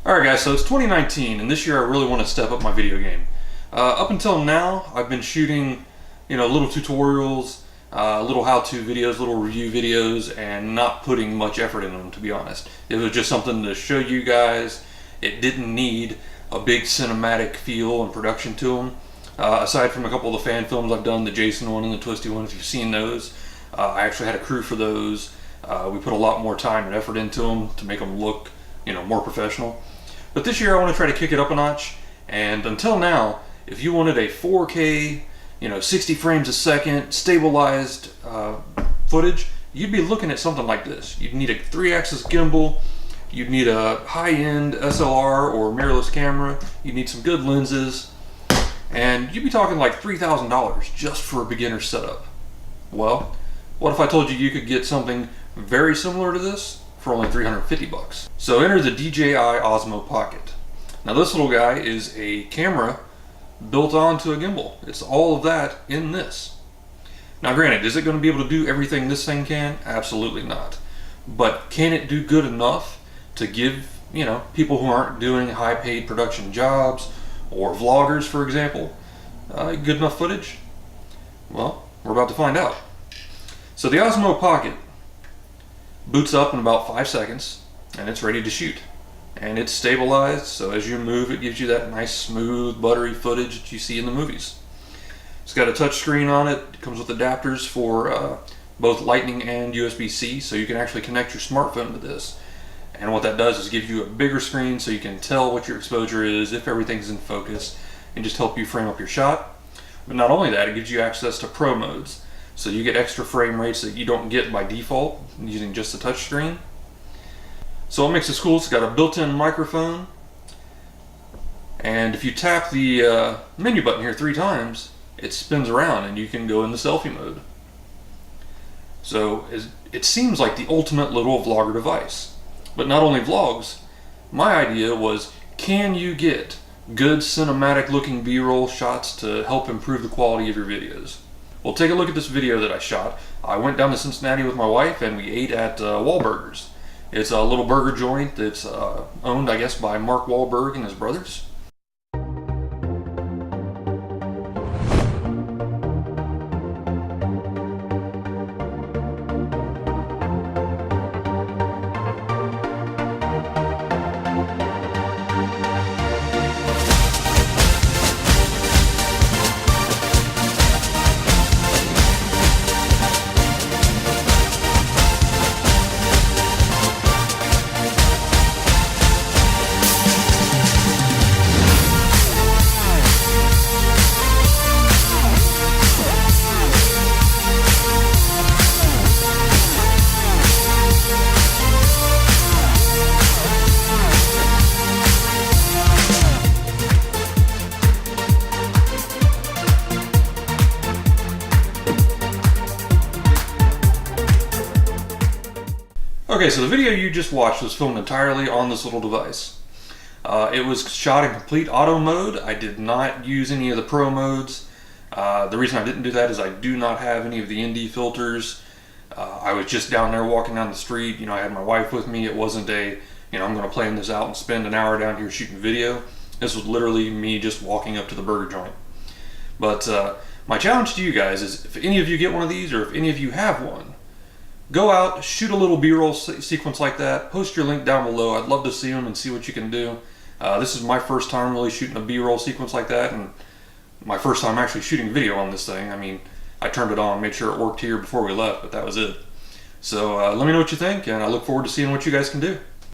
Alright guys, so it's 2019 and this year I really want to step up my video game. Up until now, I've been shooting, little tutorials, little how-to videos, little review videos, and not putting much effort into them, to be honest. It was just something to show you guys. It didn't need a big cinematic feel and production to them. Aside from a couple of the fan films I've done, the Jason one and the Twisty one, if you've seen those. I actually had a crew for those. We put a lot more time and effort into them to make them look, more professional. But this year I want to try to kick it up a notch, and until now, if you wanted a 4K, 60 frames a second, stabilized footage, you'd be looking at something like this. You'd need a 3-axis gimbal, you'd need a high-end SLR or mirrorless camera, you'd need some good lenses, and you'd be talking like $3,000 just for a beginner setup. Well, what if I told you you could get something very similar to this for only 350 bucks? So enter the Dji Osmo Pocket. Now this little guy is a camera built onto a gimbal. It's all of that in this. Now granted, is it going to be able to do everything this thing can? Absolutely not. But can it do good enough to give, people who aren't doing high-paid production jobs or vloggers, for example, good enough footage? Well, we're about to find out. So the Osmo Pocket boots up in about 5 seconds and it's ready to shoot. And it's stabilized, so as you move it gives you that nice smooth buttery footage that you see in the movies. It's got a touch screen on it. It comes with adapters for both Lightning and USB-C, so you can actually connect your smartphone to this. And what that does is give you a bigger screen so you can tell what your exposure is, if everything's in focus, and just help you frame up your shot. But not only that, it gives you access to pro modes. So you get extra frame rates that you don't get by default using just the touch screen. So what makes this cool, it's got a built-in microphone, and if you tap the menu button here 3 times, it spins around and you can go into selfie mode. So it seems like the ultimate little vlogger device. But not only vlogs, my idea was, can you get good cinematic looking B-roll shots to help improve the quality of your videos? Well, take a look at this video that I shot. I went down to Cincinnati with my wife and we ate at Wahlburgers. It's a little burger joint that's owned, I guess, by Mark Wahlberg and his brothers. Okay, so the video you just watched was filmed entirely on this little device. It was shot in complete auto mode. I did not use any of the pro modes. The reason I didn't do that is I do not have any of the ND filters. I was just down there walking down the street. I had my wife with me. It wasn't a, I'm going to plan this out and spend an hour down here shooting video. This was literally me just walking up to the burger joint. But my challenge to you guys is, if any of you get one of these, or if any of you have one, go out, shoot a little B-roll sequence like that, post your link down below. I'd love to see them and see what you can do. This is my first time really shooting a B-roll sequence like that, and my first time actually shooting video on this thing. I mean, I turned it on, made sure it worked here before we left, but that was it. So let me know what you think, and I look forward to seeing what you guys can do.